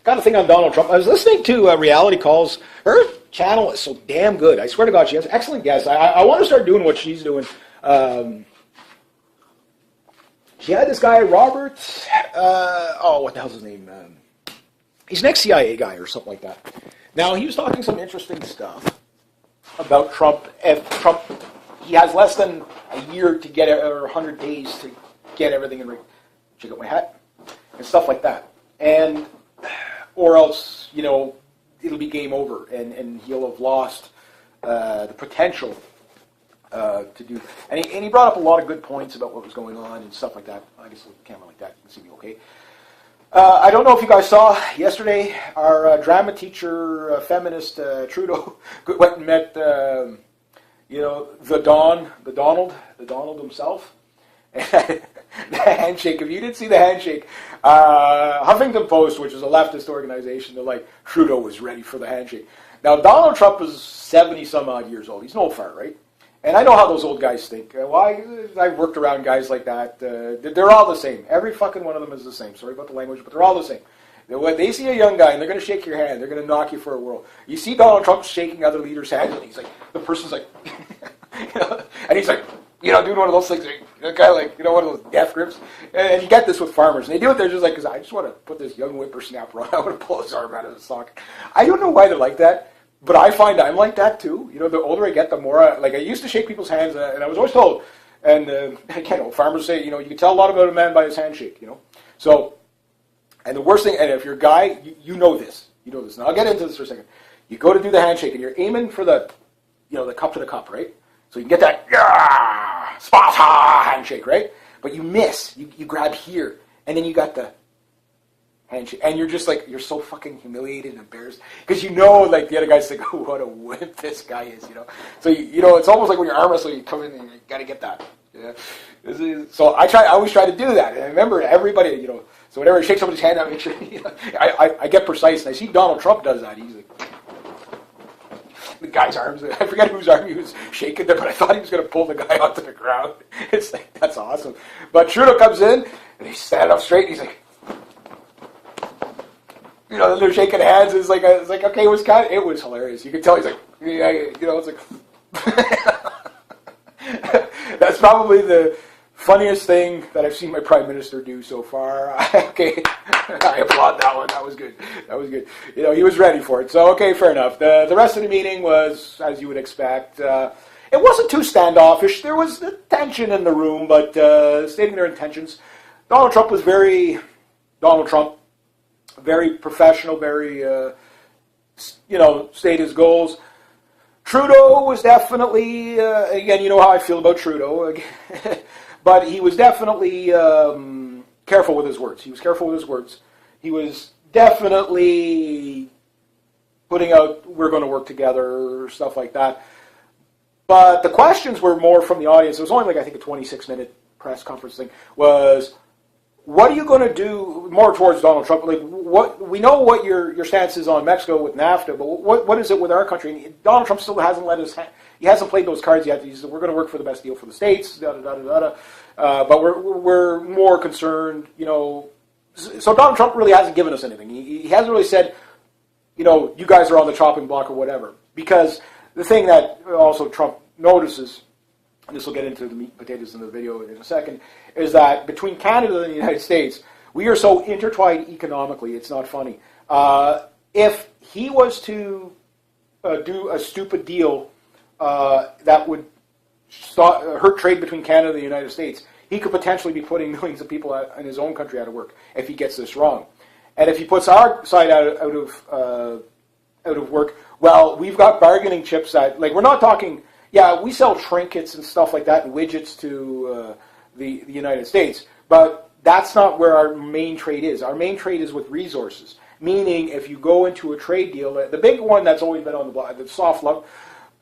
got a thing on Donald Trump. I was listening to Reality Calls. Her channel is so damn good. I swear to God, she has excellent guests. I want to start doing what she's doing. She had this guy, Robert, what the hell's his name? He's an ex-CIA guy or something like that. Now, he was talking some interesting stuff about Trump. If Trump, he has less than a year to get it, or 100 days to get everything in. Check out my hat and stuff like that, or else it'll be game over, and he'll have lost the potential to do. And he brought up a lot of good points about what was going on and stuff like that. I guess with a camera like that, you can see me okay. I don't know if you guys saw yesterday, our drama teacher, feminist Trudeau, went and met, the Donald himself. The handshake. If you didn't see the handshake, Huffington Post, which is a leftist organization, they're like, Trudeau was ready for the handshake. Now, Donald Trump is 70-some-odd years old. He's an old fart, right? And I know how those old guys think. I've worked around guys like that. They're all the same. Every fucking one of them is the same. Sorry about the language, but they're all the same. When they see a young guy and they're going to shake your hand, they're going to knock you for a whirl. You see Donald Trump shaking other leaders' hands, and he's like, the person's like, and he's like, doing one of those things, kind of like, one of those death grips. And you get this with farmers. And they do it, they're just like, because I just want to put this young whippersnapper on. I want to pull his arm out of his socket. I don't know why they're like that. But I find I'm like that too. The older I get, the more I used to shake people's hands, and I was always told, and again, farmers say, you can tell a lot about a man by his handshake, So, and the worst thing, and if you're a guy, you know this. And I'll get into this for a second. You go to do the handshake, and you're aiming for the, the cup to the cup, right? So you can get that, Sparta handshake, right? But you miss. You grab here, and then you got the handshake, and you're just like, you're so fucking humiliated and embarrassed because like the other guys think, oh, what a wimp this guy is, So it's almost like when you're arm wrestling, you come in and you got to get that. Yeah. So I always try to do that, and I remember everybody, So whenever I shake somebody's hand, I make sure I get precise. And I see Donald Trump does that. He's like, the guy's arms. I forget whose arm he was shaking there, but I thought he was going to pull the guy onto the ground. It's like, that's awesome. But Trudeau comes in and he's standing up straight. And he's like. They're shaking hands. It's like okay, it was hilarious. You could tell he's like, it's like that's probably the funniest thing that I've seen my Prime Minister do so far. Okay, I applaud that one. That was good. He was ready for it. So okay, fair enough. The rest of the meeting was as you would expect. It wasn't too standoffish. There was tension in the room, but stating their intentions. Donald Trump was very Donald Trump. Very professional, very, state his goals. Trudeau was definitely, again, you know how I feel about Trudeau, but he was definitely careful with his words. He was definitely putting out, we're going to work together, stuff like that. But the questions were more from the audience. It was only I think a 26-minute press conference thing, was, what are you going to do more towards Donald Trump? We know what your stance is on Mexico with NAFTA, but what is it with our country? And Donald Trump still hasn't he hasn't played those cards yet. He said, we're going to work for the best deal for the states, but we're more concerned, So Donald Trump really hasn't given us anything. He hasn't really said, you guys are on the chopping block or whatever. Because the thing that also Trump notices, and this will get into the meat and potatoes in the video in a second, is that between Canada and the United States, we are so intertwined economically, it's not funny. If he was to do a stupid deal that would hurt trade between Canada and the United States, he could potentially be putting millions of people in his own country out of work if he gets this wrong. And if he puts our side out of work, well, we've got bargaining chips that, we're not talking... Yeah, we sell trinkets and stuff like that and widgets to the United States, but that's not where our main trade is. Our main trade is with resources, meaning if you go into a trade deal, the big one that's always been on the block, the soft lumber.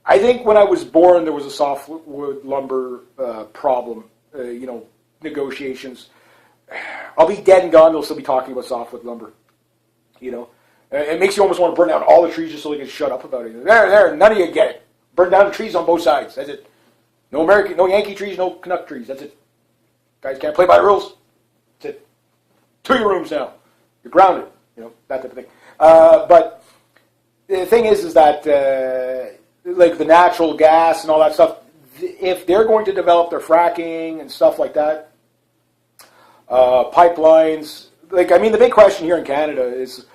I think when I was born, there was a softwood lumber problem, negotiations. I'll be dead and gone, they'll still be talking about softwood lumber, It makes you almost want to burn down all the trees just so they can shut up about it. There, none of you get it. Burn down the trees on both sides. That's it. No Yankee trees, no Canuck trees. That's it. Guys can't play by the rules. That's it. To your rooms now. You're grounded. that type of thing. But the thing is that like the natural gas and all that stuff, if they're going to develop their fracking and stuff like that, pipelines, the big question here in Canada is,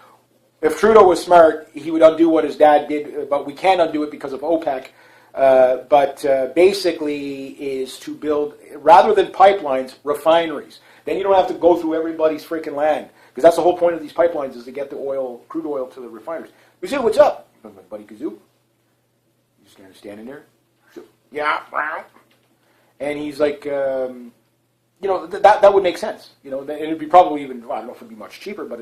if Trudeau was smart, he would undo what his dad did, but we can't undo it because of OPEC. But basically is to build, rather than pipelines, refineries. Then you don't have to go through everybody's freaking land. Because that's the whole point of these pipelines, is to get the oil, crude oil, to the refineries. Kazoo, what's up? My buddy Kazoo. He's kind of standing there. Yeah. And he's like, that would make sense. And it'd be probably even, I don't know if it'd be much cheaper, but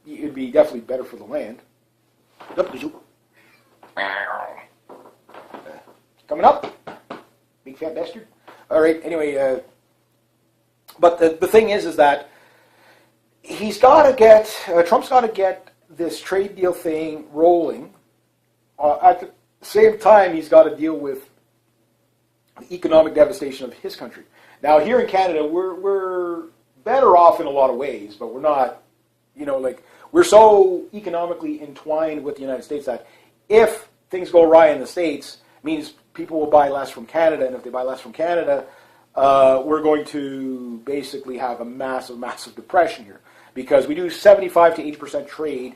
it'd be definitely better for the land. Up, Kazoo. Coming up. Big fat bastard. All right, anyway, but the thing is that he's got to get, Trump's got to get this trade deal thing rolling. At the same time, he's got to deal with the economic devastation of his country. Now, here in Canada, we're better off in a lot of ways, but we're not, we're so economically entwined with the United States that if things go awry in the States, it means people will buy less from Canada, and if they buy less from Canada, we're going to basically have a massive, massive depression here. Because we do 75 to 80% trade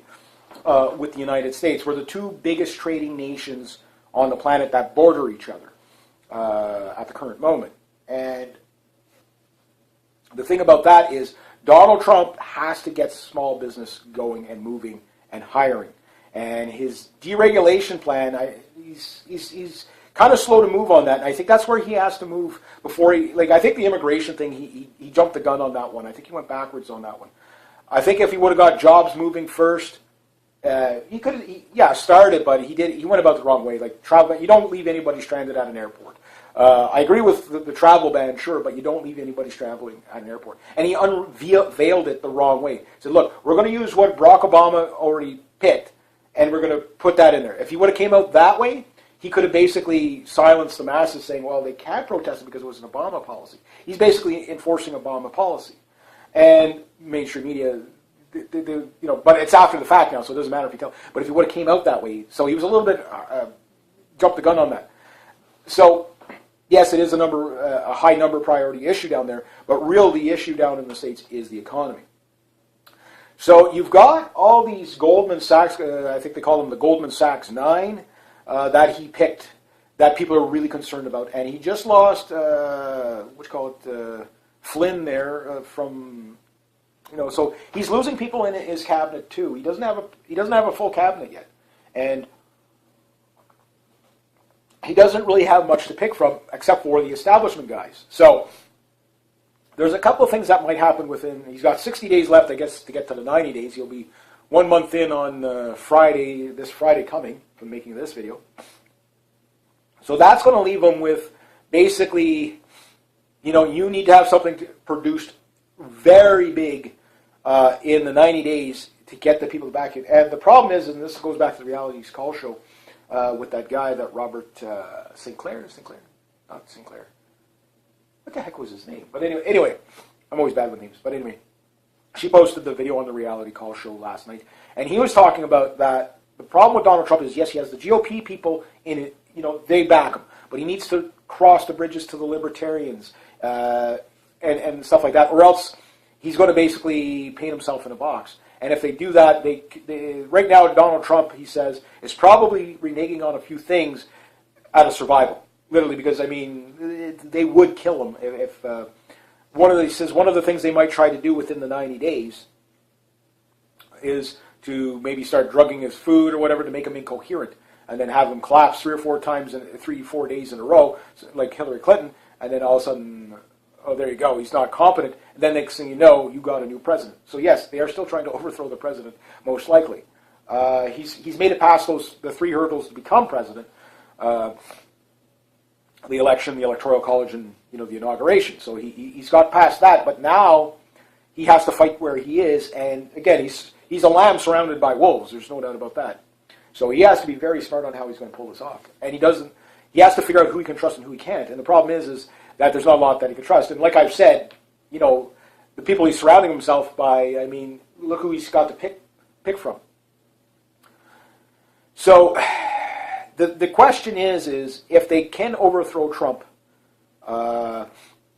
with the United States. We're the two biggest trading nations on the planet that border each other at the current moment. And the thing about that is Donald Trump has to get small business going and moving and hiring. And his deregulation plan, he's kind of slow to move on that. And I think that's where he has to move before I think the immigration thing, he jumped the gun on that one. I think he went backwards on that one. I think if he would have got jobs moving first, he could have, started, but he went about the wrong way. Like travel, you don't leave anybody stranded at an airport. I agree with the travel ban, sure, but you don't leave anybody traveling at an airport. And he unveiled it the wrong way. He said, look, we're going to use what Barack Obama already picked, and we're going to put that in there. If he would have came out that way, he could have basically silenced the masses saying, well, they can't protest it because it was an Obama policy. He's basically enforcing Obama policy. And mainstream media, but it's after the fact now, so it doesn't matter if you tell. But if he would have came out that way, so he was a little bit jumped the gun on that. So yes, it is a high number priority issue down there, but the issue down in the States is the economy. So you've got all these Goldman Sachs, I think they call them the Goldman Sachs 9, that he picked, that people are really concerned about, and he just lost, Flynn there from, so he's losing people in his cabinet too. He doesn't have a full cabinet yet, and he doesn't really have much to pick from except for the establishment guys. So there's a couple of things that might happen within. He's got 60 days left, I guess, to get to the 90 days. He'll be 1 month in on this Friday coming from making this video. So that's going to leave him with basically, you need to have something produced very big in the 90 days to get the people back in. And the problem is, and this goes back to the Reality Call show with that guy, that Robert Sinclair. What the heck was his name? But anyway, I'm always bad with names. But anyway, she posted the video on the Reality Call show last night, and he was talking about that the problem with Donald Trump is, yes, he has the GOP people in it, they back him, but he needs to cross the bridges to the libertarians and stuff like that, or else he's going to basically paint himself in a box. And if they do that, they right now Donald Trump, he says, is probably reneging on a few things out of survival, literally, because they would kill him if one of the things they might try to do within the 90 days is to maybe start drugging his food or whatever to make him incoherent, and then have him collapse 3 or 4 days in a row, like Hillary Clinton, and then all of a sudden, oh, there you go, he's not competent, and then next thing you know, you got a new president. So yes, they are still trying to overthrow the president, most likely. He's made it past the 3 hurdles to become president, the election, the Electoral College, and the inauguration. So he's got past that, but now he has to fight where he is, and again, he's a lamb surrounded by wolves, there's no doubt about that. So he has to be very smart on how he's going to pull this off. And he has to figure out who he can trust and who he can't. And the problem is that there's not a lot that he can trust. And like I've said, the people he's surrounding himself by, look who he's got to pick pick from. So the question is if they can overthrow Trump,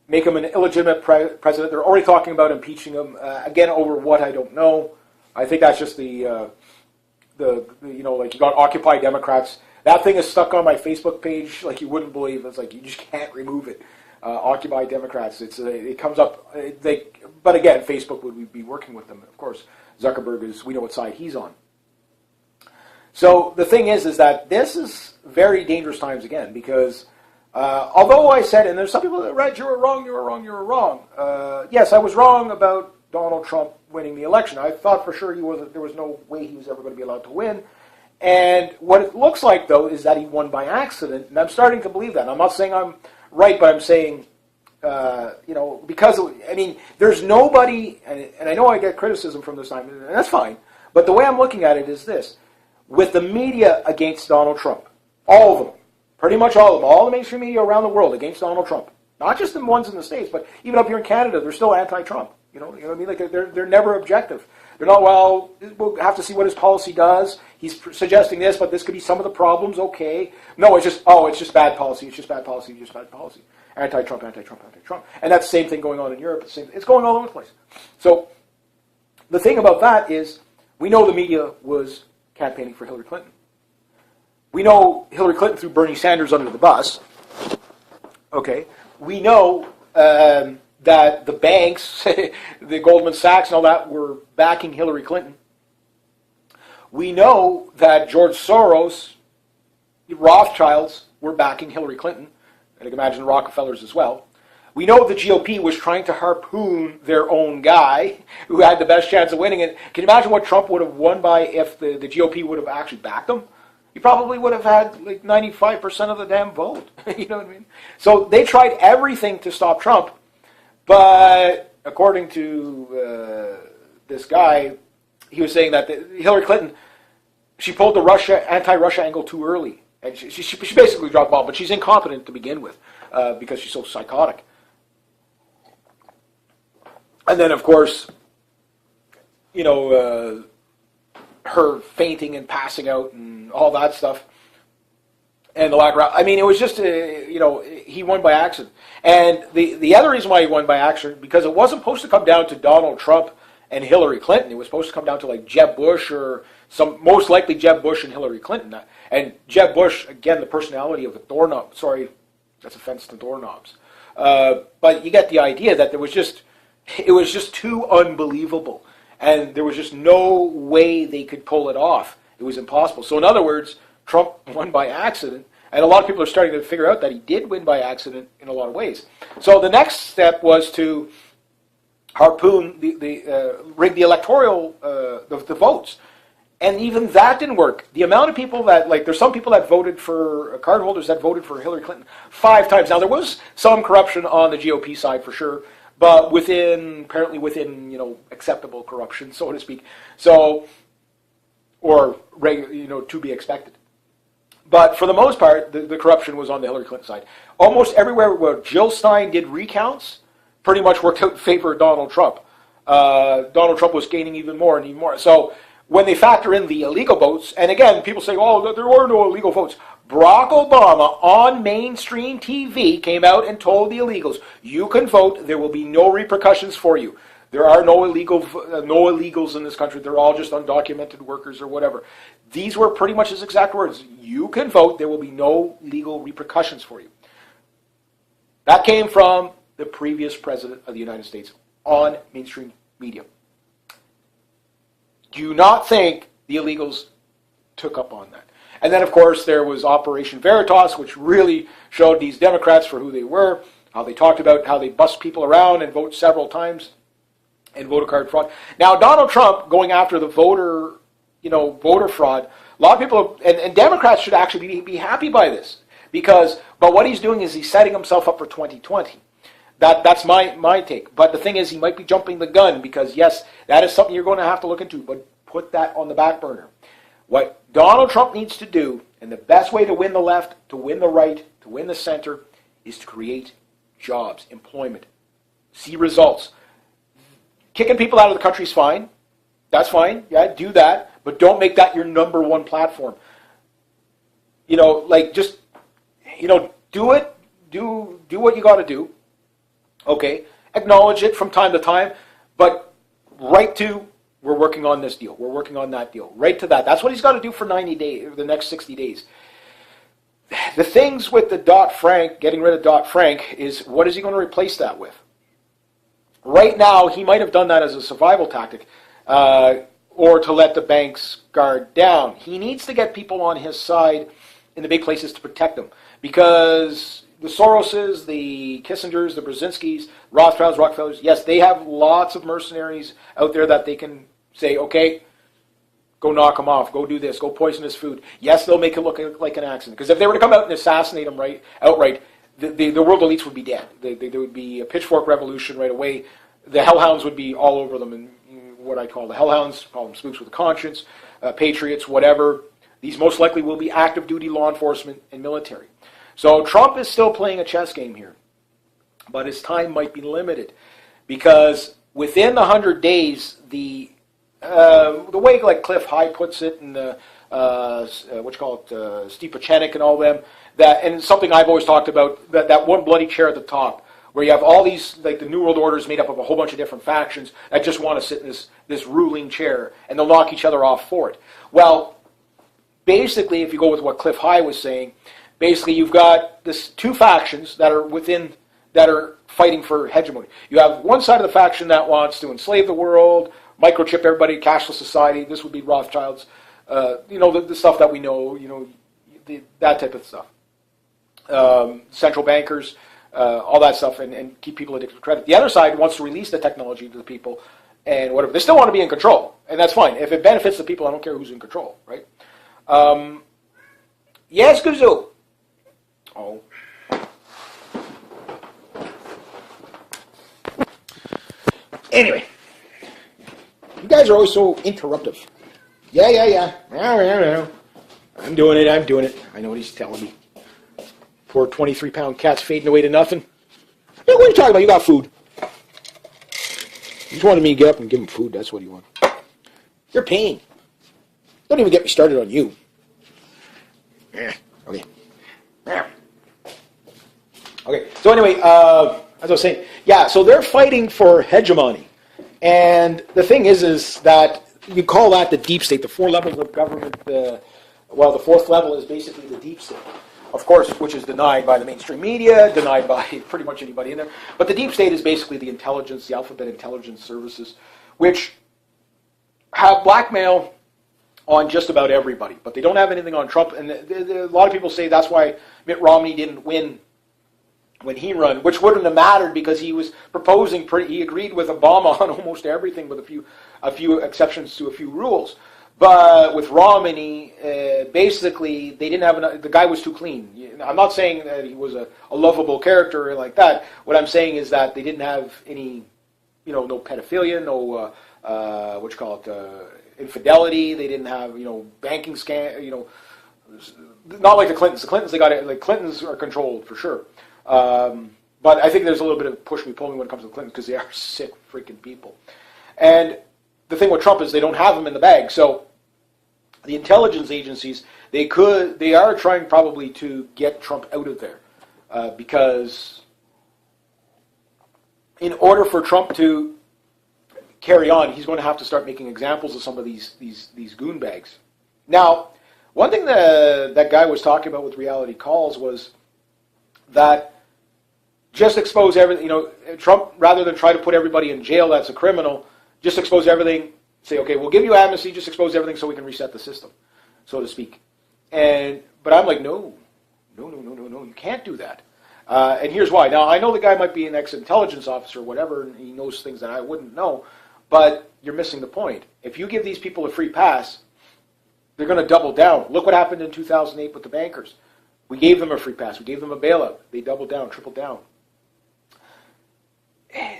make him an illegitimate president. They're already talking about impeaching him again over what I don't know. I think that's just the like you got Occupy Democrats. That thing is stuck on my Facebook page like you wouldn't believe. It's like you just can't remove it. Occupy Democrats. It comes up. But again, Facebook would be working with them. Of course, Zuckerberg we know what side he's on. So the thing is that this is very dangerous times again because although I said, and there's some people that read, you were wrong. Yes, I was wrong about Donald Trump winning the election. I thought for sure there was no way he was ever going to be allowed to win. And what it looks like, though, is that he won by accident. And I'm starting to believe that. I'm not saying I'm right, but I'm saying, because, there's nobody, and I know I get criticism from this time, and that's fine, but the way I'm looking at it is this. With the media against Donald Trump, all of them, pretty much all of them, all the mainstream media around the world against Donald Trump, not just the ones in the States, but even up here in Canada, they're still anti-Trump. You know what I mean? Like they're never objective. They're not, we'll have to see what his policy does. He's suggesting this, but this could be some of the problems. Okay. No, it's just bad policy. It's just bad policy. It's just bad policy. Anti-Trump, anti-Trump, anti-Trump. And that's the same thing going on in Europe. It's going all over the place. So the thing about that is we know the media was campaigning for Hillary Clinton. We know Hillary Clinton threw Bernie Sanders under the bus. Okay. We know that the banks, the Goldman Sachs and all that, were backing Hillary Clinton. We know that George Soros, the Rothschilds, were backing Hillary Clinton, and I can imagine the Rockefellers as well. We know the GOP was trying to harpoon their own guy, who had the best chance of winning it. Can you imagine what Trump would have won by if the GOP would have actually backed him? He probably would have had like 95% of the damn vote. You know what I mean? So they tried everything to stop Trump. But according to this guy, he was saying that Hillary Clinton, she pulled the anti-Russia angle too early. And she basically dropped the ball, but she's incompetent to begin with because she's so psychotic. And then, of course, her fainting and passing out and all that stuff. And the lack of, it was just, he won by accident. And the other reason why he won by accident, because it wasn't supposed to come down to Donald Trump and Hillary Clinton. It was supposed to come down to like Jeb Bush or most likely Jeb Bush and Hillary Clinton. And Jeb Bush, again, the personality of a doorknob. Sorry, that's offense to doorknobs. But you get the idea that it was just too unbelievable. And there was just no way they could pull it off. It was impossible. So in other words, Trump won by accident, and a lot of people are starting to figure out that he did win by accident in a lot of ways. So the next step was to harpoon rig the electoral the votes, and even that didn't work. The amount of people that there's some people that voted for cardholders that voted for Hillary Clinton 5 times. Now there was some corruption on the GOP side for sure, but within acceptable corruption, so to speak. So or to be expected. But for the most part, the corruption was on the Hillary Clinton side. Almost everywhere where Jill Stein did recounts, pretty much worked out in favor of Donald Trump. Donald Trump was gaining even more and even more. So when they factor in the illegal votes, and again, people say, oh, there were no illegal votes. Barack Obama on mainstream TV came out and told the illegals, you can vote, there will be no repercussions for you. There are no illegals in this country. They're all just undocumented workers or whatever. These were pretty much his exact words. You can vote. There will be no legal repercussions for you. That came from the previous president of the United States on mainstream media. Do not think the illegals took up on that. And then, of course, there was Operation Veritas, which really showed these Democrats for who they were, how they talked about how they bust people around and vote several times. And voter card fraud. Now, Donald Trump going after the voter fraud. A lot of people, and Democrats should actually be happy by this but what he's doing is he's setting himself up for 2020. That's my take. But the thing is, he might be jumping the gun because yes, that is something you're going to have to look into. But put that on the back burner. What Donald Trump needs to do, and the best way to win the left, to win the right, to win the center, is to create jobs, employment, see results. Kicking people out of the country is fine. That's fine. Yeah, do that. But don't make that your number one platform. Just, do it. Do what you got to do. Okay. Acknowledge it from time to time. But right to, we're working on this deal. We're working on that deal. Right to that. That's what he's got to do for 90 days, the next 60 days. The things with the Dodd-Frank, getting rid of Dodd-Frank, is what is he going to replace that with? Right now, he might have done that as a survival tactic, or to let the banks guard down. He needs to get people on his side in the big places to protect them, because the Soroses, the Kissingers, the Brzezinskis, Rothschilds, Rockefellers, yes, they have lots of mercenaries out there that they can say, okay, go knock him off, go do this, go poison his food. Yes, they'll make it look like an accident, because if they were to come out and assassinate him outright, the world elites would be dead. There would be a pitchfork revolution right away. The hellhounds would be all over them, and what I call the hellhounds, call them spooks with a conscience, patriots, whatever. These most likely will be active duty law enforcement and military. So Trump is still playing a chess game here, but his time might be limited, because within 100 days, the way like Cliff High puts it, and Steve Pachenik and all them, and something I've always talked about, that one bloody chair at the top, where you have all these, like the New World Order is made up of a whole bunch of different factions that just want to sit in this ruling chair, and they'll knock each other off for it. Well, basically, if you go with what Cliff High was saying, basically you've got this two factions that are fighting for hegemony. You have one side of the faction that wants to enslave the world, microchip everybody, cashless society. This would be Rothschilds, the stuff that we know, that type of stuff. Central bankers, all that stuff, and keep people addicted to credit. The other side wants to release the technology to the people, and whatever. They still want to be in control, and that's fine. If it benefits the people, I don't care who's in control, right? Yes, Gazoo. Oh. Anyway, you guys are always so interruptive. Yeah. I'm doing it. I know what he's telling me. Poor 23-pound cat's fading away to nothing. Hey, what are you talking about? You got food. He just wanted me to get up and give him food. That's what he wanted. You're paying. Don't even get me started on you. Yeah. Okay. Yeah. Okay. So anyway, as I was saying, yeah. So they're fighting for hegemony, and the thing is that you call that the deep state. The 4 levels of government. The 4th level is basically the deep state, of course, which is denied by the mainstream media, denied by pretty much anybody in there. But the deep state is basically the intelligence, the alphabet intelligence services, which have blackmail on just about everybody, but they don't have anything on Trump. And a lot of people say that's why Mitt Romney didn't win when he ran, which wouldn't have mattered because he was proposing. He agreed with Obama on almost everything, with a few exceptions to a few rules. But with Romney, basically they didn't have enough. The guy was too clean. I'm not saying that he was a lovable character like that. What I'm saying is that they didn't have any, no pedophilia, no infidelity. They didn't have, banking scam, not like the Clintons. The Clintons, they got it. Like Clintons are controlled for sure. But I think there's a little bit of push me, pull me when it comes to the Clintons because they are sick freaking people. And the thing with Trump is they don't have him in the bag. So the intelligence agencies, they are trying probably to get Trump out of there because in order for Trump to carry on, he's going to have to start making examples of some of these goon bags. Now, one thing that guy was talking about with Reality Calls was that just expose everything. Trump, rather than try to put everybody in jail that's a criminal, just expose everything. Say, okay, we'll give you amnesty. Just expose everything so we can reset the system, so to speak. But I'm like, no, you can't do that. And here's why. Now, I know the guy might be an ex-intelligence officer or whatever, and he knows things that I wouldn't know, but you're missing the point. If you give these people a free pass, they're going to double down. Look what happened in 2008 with the bankers. We gave them a free pass. We gave them a bailout. They doubled down, tripled down.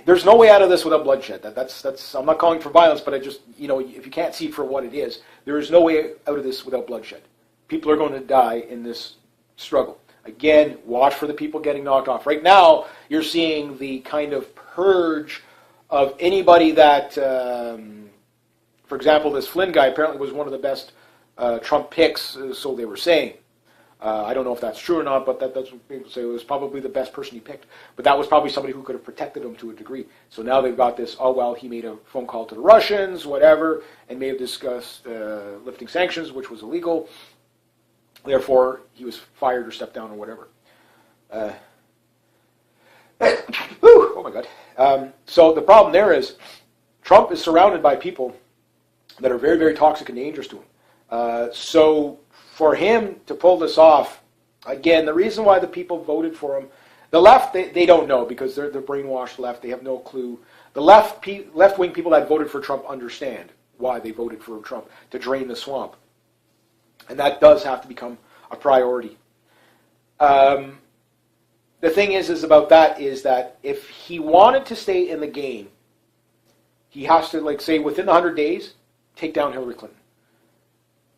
There's no way out of this without bloodshed. That's. I'm not calling for violence, but I just, if you can't see it for what it is, there is no way out of this without bloodshed. People are going to die in this struggle. Again, watch for the people getting knocked off. Right now, you're seeing the kind of purge of anybody that For example, this Flynn guy apparently was one of the best Trump picks, so they were saying. I don't know if that's true or not, but that's what people say. It was probably the best person he picked. But that was probably somebody who could have protected him to a degree. So now they've got this, oh, well, he made a phone call to the Russians, whatever, and may have discussed lifting sanctions, which was illegal. Therefore, he was fired or stepped down or whatever. Oh, my God. So the problem there is Trump is surrounded by people that are very, very toxic and dangerous to him. So for him to pull this off, again, the reason why the people voted for him, the left, they don't know because they're brainwashed left. They have no clue. The left-wing people that voted for Trump understand why they voted for Trump, to drain the swamp. And that does have to become a priority. The thing is about that is that if he wanted to stay in the game, he has to, like, say, within the 100 days, take down Hillary Clinton.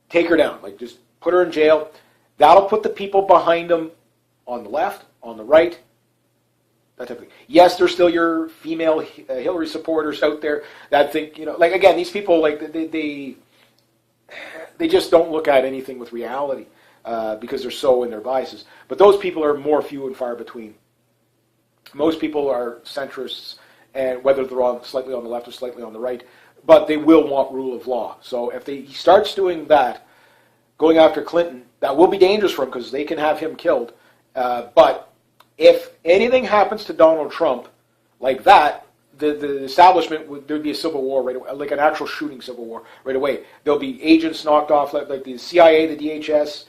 Take her down. Like, just put her in jail. That'll put the people behind him on the left, on the right, that type of thing. Yes, there's still your female Hillary supporters out there that think, like, again, these people, like, they just don't look at anything with reality because they're so in their biases. But those people are more few and far between. Most people are centrists, and whether they're slightly on the left or slightly on the right, but they will want rule of law. So if he starts doing that, going after Clinton, that will be dangerous for him because they can have him killed. But if anything happens to Donald Trump like that, the establishment, there'd be a civil war right away, like an actual shooting civil war right away. There'll be agents knocked off, like the CIA, the DHS,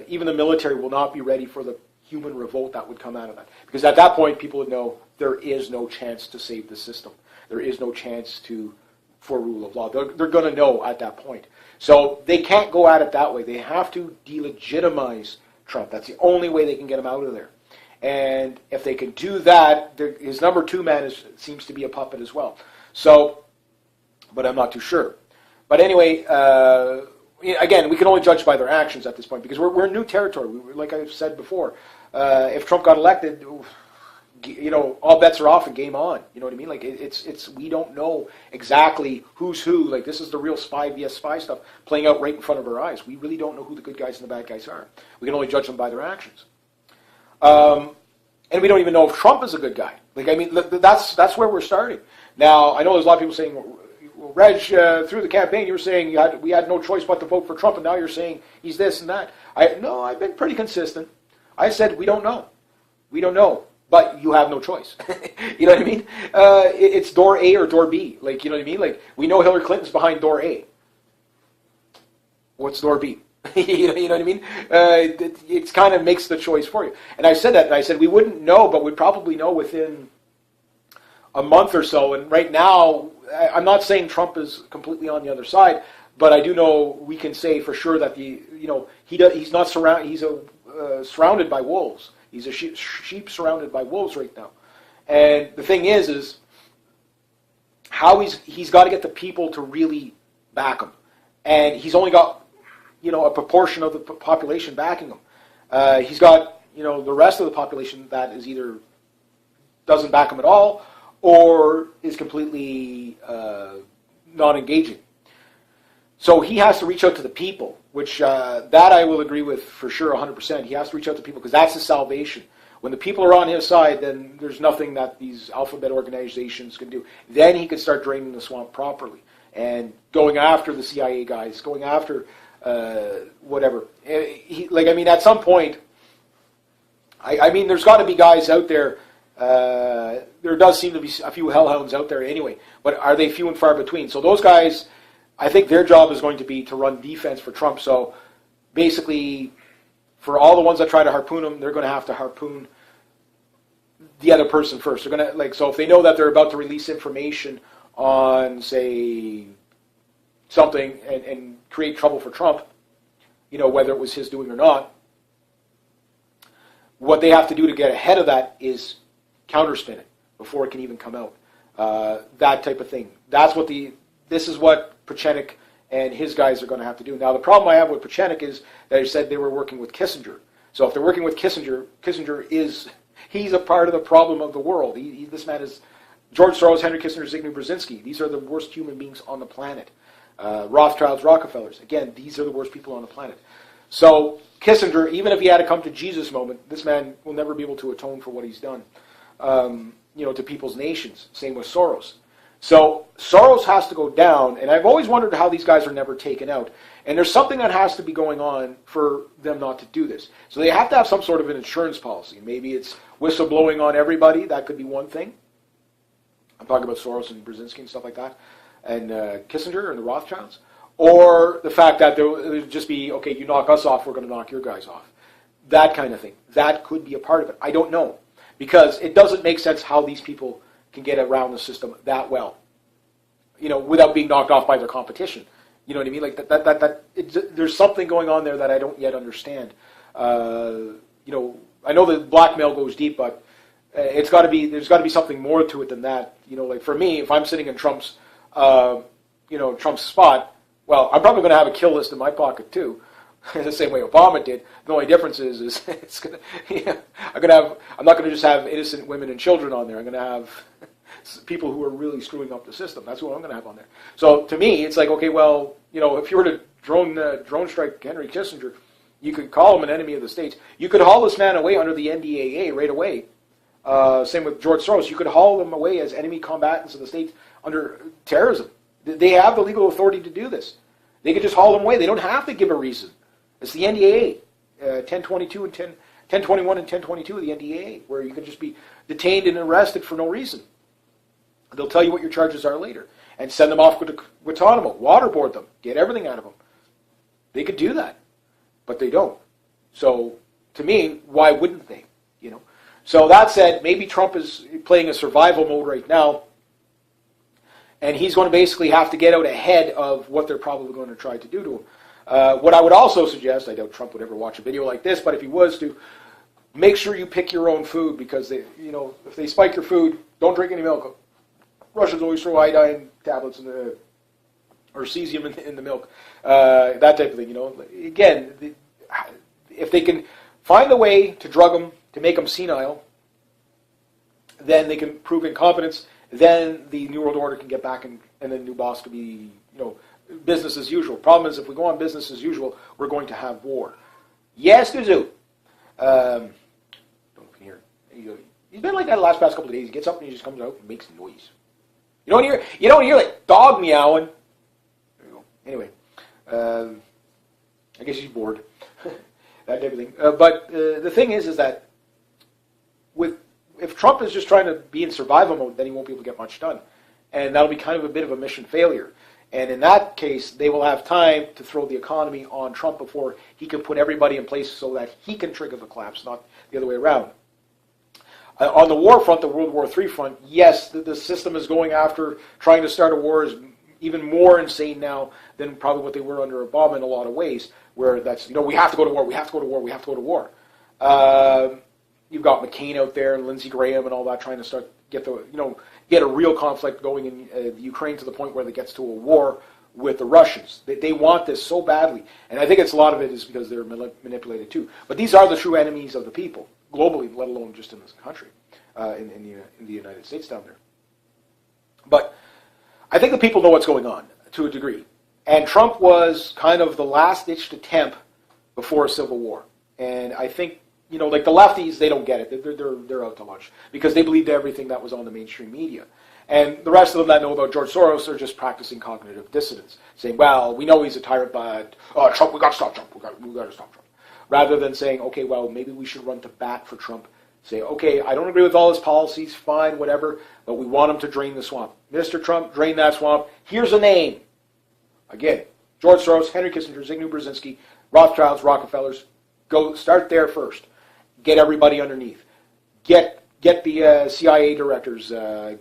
even the military will not be ready for the human revolt that would come out of that. Because at that point, people would know there is no chance to save the system. There is no chance for rule of law. They're going to know at that point. So they can't go at it that way. They have to delegitimize Trump. That's the only way they can get him out of there. And if they can do that, his number two man seems to be a puppet as well. So, but I'm not too sure. But anyway, again, we can only judge by their actions at this point because we're in new territory. Like I've said before, if Trump got elected, all bets are off and game on. You know what I mean? Like it's we don't know exactly who's who. Like this is the real spy vs spy stuff playing out right in front of our eyes. We really don't know who the good guys and the bad guys are. We can only judge them by their actions. And we don't even know if Trump is a good guy. Like I mean, that's where we're starting. Now I know there's a lot of people saying, well, Reg, through the campaign you were saying we had no choice but to vote for Trump, and now you're saying he's this and that. No, I've been pretty consistent. I said we don't know. We don't know. But you have no choice. You know what I mean? It's door A or door B. Like, you know what I mean? Like, we know Hillary Clinton's behind door A. What's door B? You know what I mean? It kind of makes the choice for you. And I said that, and I said we wouldn't know, but we'd probably know within a month or so. And right now, I'm not saying Trump is completely on the other side, but I do know we can say for sure that he's not surrounded. He's surrounded by wolves. He's a sheep surrounded by wolves right now. And the thing is how he's got to get the people to really back him. And he's only got, a proportion of the population backing him. He's got, the rest of the population that is either doesn't back him at all or is completely not engaging. So he has to reach out to the people, which that I will agree with for sure 100%. He has to reach out to people because that's his salvation. When the people are on his side, then there's nothing that these alphabet organizations can do. Then he can start draining the swamp properly and going after the CIA guys, going after whatever. At some point, there's got to be guys out there. There does seem to be a few hellhounds out there anyway, but are they few and far between? So those guys, I think their job is going to be to run defense for Trump. So basically, for all the ones that try to harpoon him, they're going to have to harpoon the other person first. They're going to so if they know that they're about to release information on, say, something and create trouble for Trump, whether it was his doing or not, what they have to do to get ahead of that is counterspin it before it can even come out. That type of thing. This is what Prochenik and his guys are going to have to do. Now, the problem I have with Prochenik is that they said they were working with Kissinger. So if they're working with Kissinger, he's a part of the problem of the world. This man is George Soros, Henry Kissinger, Zbigniew Brzezinski. These are the worst human beings on the planet. Rothschilds, Rockefellers. Again, these are the worst people on the planet. So Kissinger, even if he had a come to Jesus moment, this man will never be able to atone for what he's done, to people's nations. Same with Soros. So Soros has to go down, and I've always wondered how these guys are never taken out. And there's something that has to be going on for them not to do this. So they have to have some sort of an insurance policy. Maybe it's whistleblowing on everybody. That could be one thing. I'm talking about Soros and Brzezinski and stuff like that, and Kissinger and the Rothschilds. Or the fact that there would just be, okay, you knock us off, we're going to knock your guys off. That kind of thing. That could be a part of it. I don't know. Because it doesn't make sense how these people can get around the system that well, without being knocked off by their competition. You know what I mean? Like there's something going on there that I don't yet understand. I know that blackmail goes deep, but there's got to be something more to it than that. Like for me, if I'm sitting in Trump's spot, well, I'm probably going to have a kill list in my pocket too, the same way Obama did. The only difference is it's going to, I'm not going to just have innocent women and children on there. I'm going to have people who are really screwing up the system. That's what I'm going to have on there. So to me, it's like, okay, well, if you were to drone strike Henry Kissinger, you could call him an enemy of the states. You could haul this man away under the NDAA right away. Same with George Soros. You could haul them away as enemy combatants of the states under terrorism. They have the legal authority to do this. They could just haul them away. They don't have to give a reason. It's the NDAA, 1022 and 1021 and 1022 of the NDAA, where you can just be detained and arrested for no reason. They'll tell you what your charges are later and send them off to Guantanamo, waterboard them, get everything out of them. They could do that, but they don't. So to me, why wouldn't they? So that said, maybe Trump is playing a survival mode right now, and he's going to basically have to get out ahead of what they're probably going to try to do to him. What I would also suggest, I doubt Trump would ever watch a video like this, but if he was to, make sure you pick your own food, because if they spike your food, don't drink any milk. Russians always throw iodine tablets or cesium in the milk, that type of thing. Again, if they can find a way to drug them, to make them senile, then they can prove incompetence. Then the New World Order can get back, and the new boss could be, business as usual. Problem is, if we go on business as usual, we're going to have war. Yes, Gazoo. Don't know if you can hear it. He's been like that the last past couple of days. He gets up and he just comes out and makes noise. You don't hear like dog meowing. There you go. Anyway, I guess he's bored. That type of thing. But the thing is that if Trump is just trying to be in survival mode, then he won't be able to get much done. And that'll be kind of a bit of a mission failure. And in that case, they will have time to throw the economy on Trump before he can put everybody in place so that he can trigger the collapse, not the other way around. On the war front, the World War III front, yes, the system is going after trying to start a war is even more insane now than probably what they were under Obama in a lot of ways, where that's, we have to go to war, we have to go to war, we have to go to war. You've got McCain out there and Lindsey Graham and all that trying to get a real conflict going in Ukraine to the point where it gets to a war with the Russians. They want this so badly, and I think a lot of it is because they're manipulated too. But these are the true enemies of the people, globally, let alone just in this country, in the United States down there. But I think the people know what's going on to a degree, and Trump was kind of the last-ditched attempt before a civil war, and I think. Like the lefties, they don't get it. They're out to lunch because they believed everything that was on the mainstream media. And the rest of them that know about George Soros are just practicing cognitive dissonance, saying, well, we know he's a tyrant, but Trump, we got to stop Trump. We got to stop Trump. Rather than saying, okay, well, maybe we should run to bat for Trump. Say, okay, I don't agree with all his policies, fine, whatever, but we want him to drain the swamp. Mr. Trump, drain that swamp. Here's a name. Again, George Soros, Henry Kissinger, Zbigniew Brzezinski, Rothschilds, Rockefellers. Go start there first. Get everybody underneath. Get the CIA directors.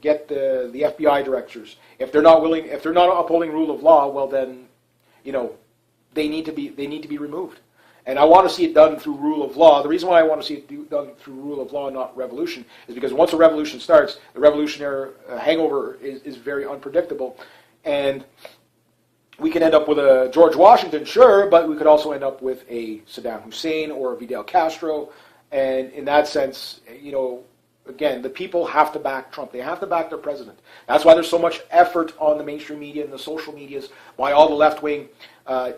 Get the FBI directors. If they're not upholding rule of law, well then, they need to be removed. And I want to see it done through rule of law. The reason why I want to see it done through rule of law, not revolution, is because once a revolution starts, the revolutionary hangover is very unpredictable, and we can end up with a George Washington, sure, but we could also end up with a Saddam Hussein or a Fidel Castro. And in that sense, Again, the people have to back Trump. They have to back their president. That's why there's so much effort on the mainstream media and the social medias by all the left wing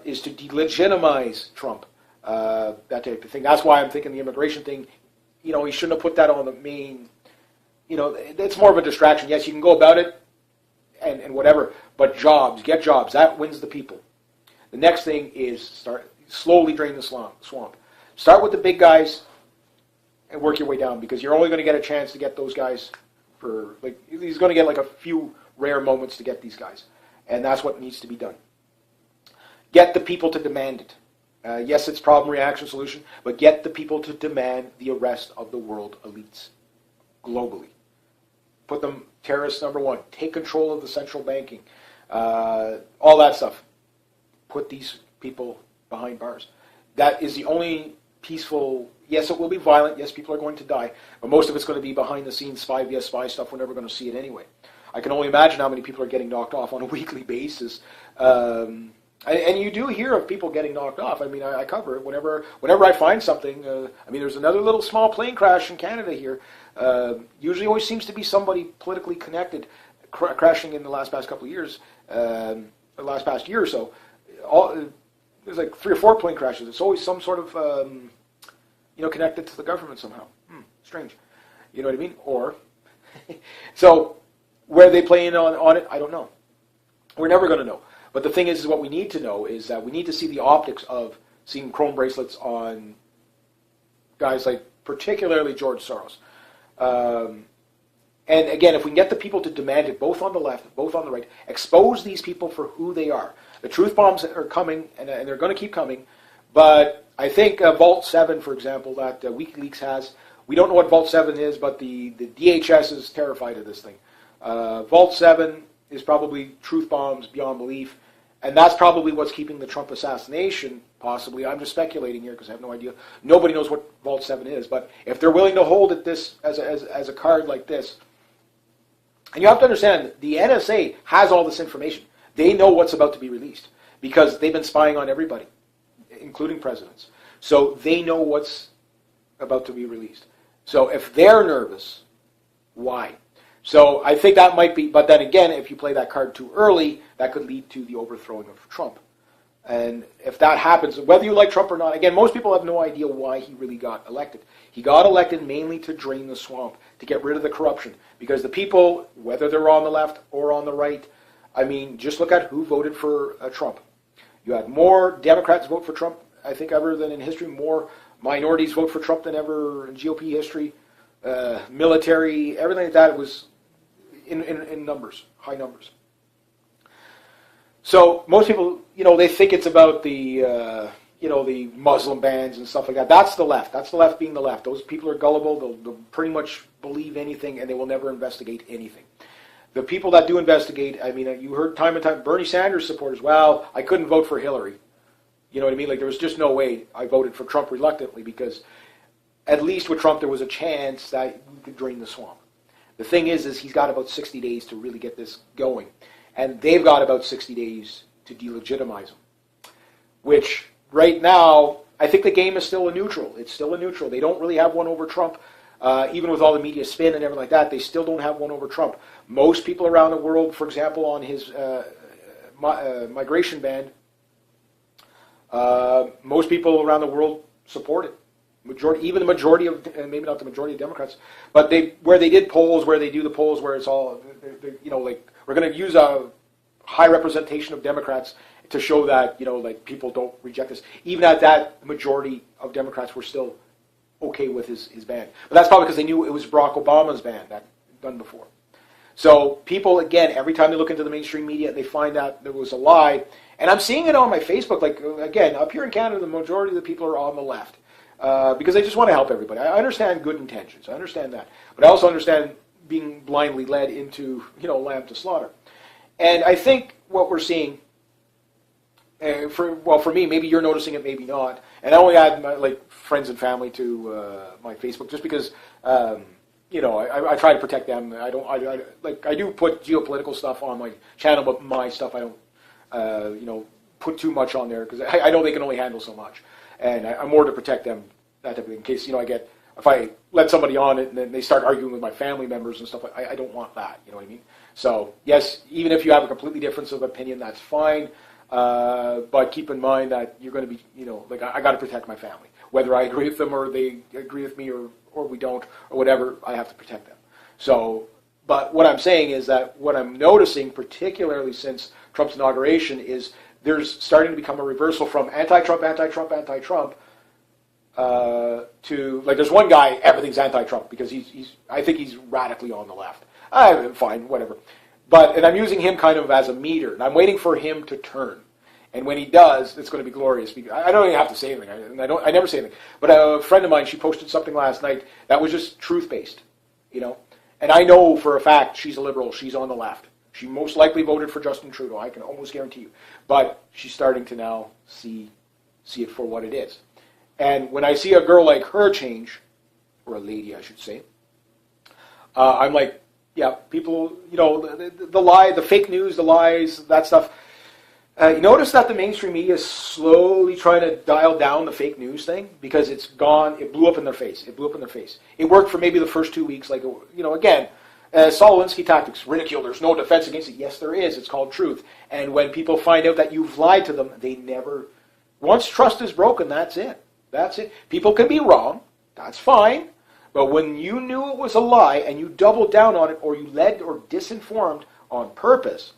is to delegitimize Trump. That type of thing. That's why I'm thinking the immigration thing, he shouldn't have put that on the main, it's more of a distraction. Yes, you can go about it and whatever, but get jobs. That wins the people. The next thing is slowly drain the swamp. Start with the big guys and work your way down, because you're only going to get a chance to get those guys he's going to get a few rare moments to get these guys. And that's what needs to be done. Get the people to demand it. Yes, it's problem, reaction, solution, but get the people to demand the arrest of the world elites globally. Put them terrorists number one. Take control of the central banking. All that stuff. Put these people behind bars. That is the only peaceful. Yes, it will be violent. Yes, people are going to die. But most of it's going to be behind the scenes spy via spy stuff. We're never going to see it anyway. I can only imagine how many people are getting knocked off on a weekly basis. And you do hear of people getting knocked off. I mean, I cover it whenever I find something. There's another little small plane crash in Canada here. Usually always seems to be somebody politically connected crashing in the past couple of years, the last past year or so. There's 3 or 4 plane crashes. It's always some sort of, connected to the government somehow. Strange. You know what I mean? Or, so, where they play in on it, I don't know. We're never going to know. But the thing is what we need to know is that we need to see the optics of seeing chrome bracelets on guys like particularly George Soros. And again, if we can get the people to demand it, both on the left, both on the right, expose these people for who they are. The truth bombs are coming, and they're going to keep coming. But I think Vault 7, for example, that WikiLeaks has, we don't know what Vault 7 is, but the DHS is terrified of this thing. Vault 7 is probably truth bombs beyond belief, and that's probably what's keeping the Trump assassination, possibly. I'm just speculating here because I have no idea. Nobody knows what Vault 7 is, but if they're willing to hold it this as a card like this, and you have to understand, the NSA has all this information. They know what's about to be released because they've been spying on everybody, including presidents. So they know what's about to be released. So if they're nervous, why? So I think that might be, but then again, if you play that card too early, that could lead to the overthrowing of Trump. And if that happens, whether you like Trump or not, again, most people have no idea why he really got elected. He got elected mainly to drain the swamp, to get rid of the corruption. Because the people, whether they're on the left or on the right, just look at who voted for Trump. You had more Democrats vote for Trump, I think, ever than in history. More minorities vote for Trump than ever in GOP history. Military, everything like that was in numbers, high numbers. So most people, they think it's about the Muslim bans and stuff like that. That's the left. That's the left being the left. Those people are gullible. They'll pretty much believe anything, and they will never investigate anything. The people that do investigate, you heard time and time, Bernie Sanders supporters, well, I couldn't vote for Hillary. You know what I mean? There was just no way I voted for Trump reluctantly because at least with Trump there was a chance that we could drain the swamp. The thing is he's got about 60 days to really get this going. And they've got about 60 days to delegitimize him. Which, right now, I think the game is still a neutral. It's still a neutral. They don't really have one over Trump. Even with all the media spin and everything like that, they still don't have one over Trump. Most people around the world, for example, on his migration ban, most people around the world support it. Even the majority of, maybe not the majority of Democrats, but where they did polls, where they do the polls, where it's all, we're going to use a high representation of Democrats to show that, people don't reject this. Even at that, the majority of Democrats were still okay with his ban. But that's probably because they knew it was Barack Obama's ban that done before. So people, again, every time they look into the mainstream media, they find out there was a lie. And I'm seeing it on my Facebook. Again, up here in Canada, the majority of the people are on the left. Because they just want to help everybody. I understand good intentions. I understand that. But I also understand being blindly led into, lamb to slaughter. And I think what we're seeing, for me, maybe you're noticing it, maybe not. And I only add my friends and family to my Facebook just because, I try to protect them. I do put geopolitical stuff on my channel, but my stuff I don't, put too much on there because I know they can only handle so much. And I'm more to protect them, that type of thing, in case, I get if I let somebody on it and then they start arguing with my family members and stuff, I don't want that. You know what I mean? So yes, even if you have a completely difference of opinion, that's fine. But keep in mind that you're going to be, like I got to protect my family. Whether I agree with them or they agree with me or we don't or whatever, I have to protect them. So, but what I'm saying is that what I'm noticing, particularly since Trump's inauguration, is there's starting to become a reversal from anti-Trump, anti-Trump, anti-Trump, to, like, there's one guy, everything's anti-Trump because I think he's radically on the left. Fine, whatever. And I'm using him kind of as a meter, and I'm waiting for him to turn. And when he does, it's going to be glorious. I don't even have to say anything. I never say anything. But a friend of mine, she posted something last night that was just truth-based, And I know for a fact she's a liberal. She's on the left. She most likely voted for Justin Trudeau. I can almost guarantee you. But she's starting to now see it for what it is. And when I see a girl like her change, or a lady, I should say, I'm like, yeah, people, the lie, the fake news, the lies, that stuff. You notice that the mainstream media is slowly trying to dial down the fake news thing because it's gone. It blew up in their face. It worked for maybe the first 2 weeks. Like, again, Saul Alinsky tactics, ridicule. There's no defense against it. Yes, there is. It's called truth. And when people find out that you've lied to them, they never. Once trust is broken, that's it. That's it. People can be wrong. That's fine. But when you knew it was a lie and you doubled down on it or you led or disinformed on purpose,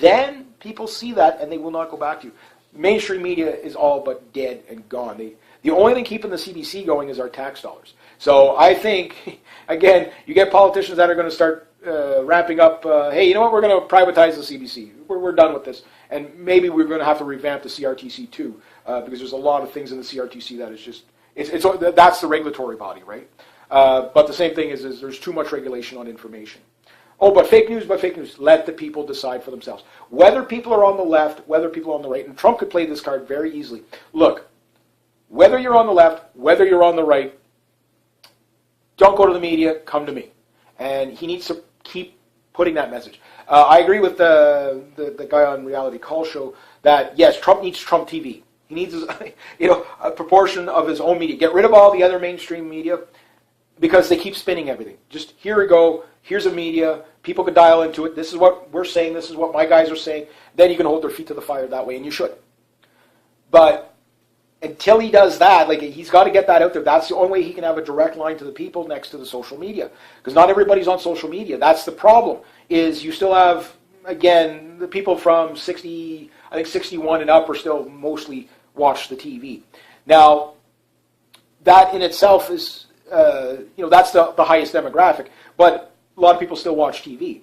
then people see that and they will not go back to you. Mainstream media is all but dead and gone. The only thing keeping the CBC going is our tax dollars. So I think, again, you get politicians that are going to start ramping up, hey, you know what, we're going to privatize the CBC. We're done with this. And maybe we're going to have to revamp the CRTC too, because there's a lot of things in the CRTC that is just, that's the regulatory body, right? But the same thing is there's too much regulation on information. Oh, but fake news. Let the people decide for themselves. Whether people are on the left, whether people are on the right, and Trump could play this card very easily. Look, whether you're on the left, whether you're on the right, don't go to the media, come to me. And he needs to keep putting that message. I agree with the guy on Reality Call Show that, yes, Trump needs Trump TV. He needs a proportion of his own media. Get rid of all the other mainstream media because they keep spinning everything. Just, here we go. Here's a media. People could dial into it. This is what we're saying. This is what my guys are saying. Then you can hold their feet to the fire that way, and you should. But until he does that, like, he's got to get that out there. That's the only way he can have a direct line to the people next to the social media. Because not everybody's on social media. That's the problem, is you still have, again, the people from 61 and up are still mostly watch the TV. Now, that in itself is, that's the highest demographic. But a lot of people still watch TV.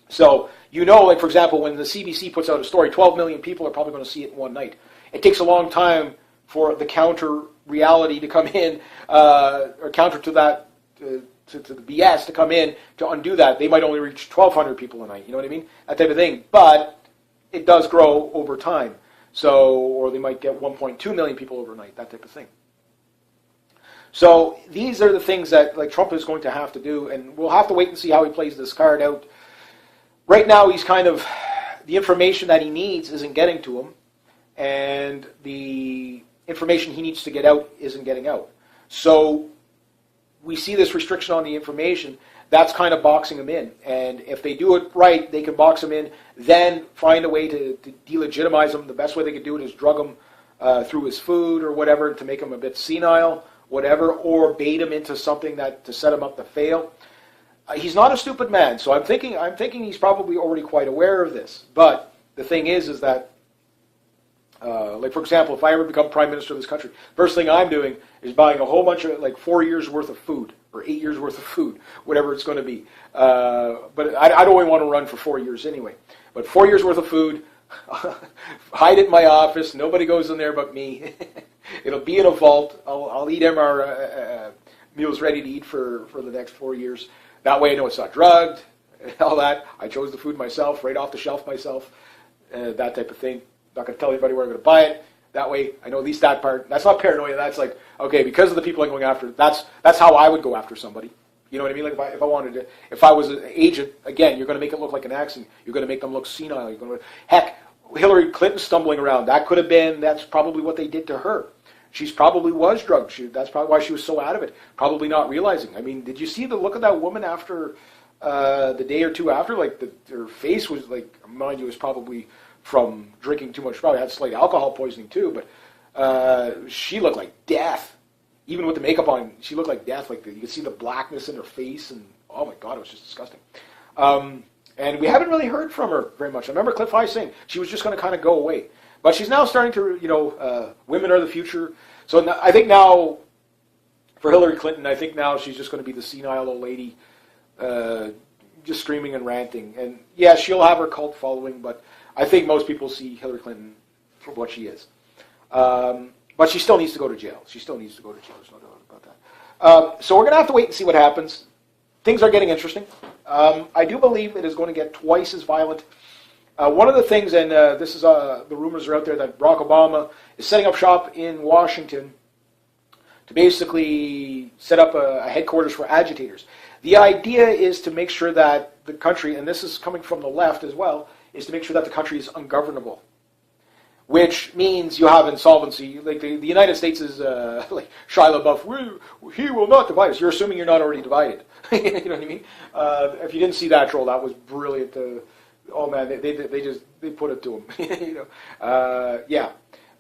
So, like, for example, when the CBC puts out a story, 12 million people are probably going to see it in one night. It takes a long time for the counter reality to come in, or counter to that, to the BS to come in to undo that. They might only reach 1,200 people a night, you know what I mean? That type of thing. But it does grow over time. So, or they might get 1.2 million people overnight, that type of thing. So these are the things that, like, Trump is going to have to do, and we'll have to wait and see how he plays this card out. Right now, he's kind of, the information that he needs isn't getting to him, and the information he needs to get out isn't getting out. So we see this restriction on the information. That's kind of boxing him in. And if they do it right, they can box him in, then find a way to delegitimize him. The best way they could do it is drug him through his food or whatever to make him a bit senile, whatever, or bait him into something to set him up to fail. He's not a stupid man, so I'm thinking he's probably already quite aware of this. But the thing is that, like, for example, if I ever become prime minister of this country, first thing I'm doing is buying a whole bunch of, like, 4 years worth of food, or 8 years worth of food, whatever it's going to be. But I don't even want to run for 4 years anyway. But 4 years worth of food, hide it in my office, nobody goes in there but me. It'll be in a vault. I'll eat MR meals ready to eat for the next 4 years. That way I know it's not drugged, all that. I chose the food myself, right off the shelf myself, that type of thing. Not going to tell anybody where I'm going to buy it. That way I know at least that part. That's not paranoia. That's like, okay, because of the people I'm going after, that's how I would go after somebody. You know what I mean? Like, if I wanted to, if I was an agent, again, you're going to make it look like an accident. You're going to make them look senile. You're going to, heck, Hillary Clinton stumbling around. That's probably what they did to her. She's probably was drugged. That's probably why she was so out of it. Probably not realizing. I mean, did you see the look of that woman after the day or two after? Like her face was like, mind you, it was probably from drinking too much. Probably had slight alcohol poisoning too, but she looked like death. Even with the makeup on, she looked like death. Like you could see the blackness in her face, and oh my God, it was just disgusting. And we haven't really heard from her very much. I remember Cliff High saying she was just going to kind of go away. But she's now starting to, women are the future. So I think now, for Hillary Clinton, I think now she's just going to be the senile old lady, just screaming and ranting. And yeah, she'll have her cult following, but I think most people see Hillary Clinton for what she is. But she still needs to go to jail. She still needs to go to jail. There's no doubt about that. So we're going to have to wait and see what happens. Things are getting interesting. I do believe it is going to get twice as violent. One of the things, and this is the rumors are out there, that Barack Obama is setting up shop in Washington to basically set up a headquarters for agitators. The idea is to make sure that the country, and this is coming from the left as well, is to make sure that the country is ungovernable. Which means you have insolvency. Like the United States is like Shia LaBeouf. He will not divide us. You're assuming you're not already divided. You know what I mean? If you didn't see that troll, that was brilliant. Oh man, they put it to him. Yeah.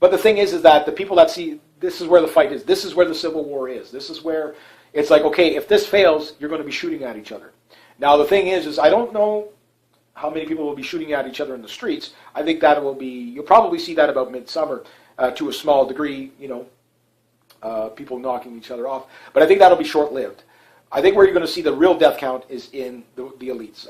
But the thing is that the people that see this is where the fight is. This is where the Civil War is. This is where it's like, okay, if this fails, you're going to be shooting at each other. Now the thing is I don't know how many people will be shooting at each other in the streets. I think that will be, you'll probably see that about midsummer to a small degree, people knocking each other off. But I think that'll be short-lived. I think where you're going to see the real death count is in the elites.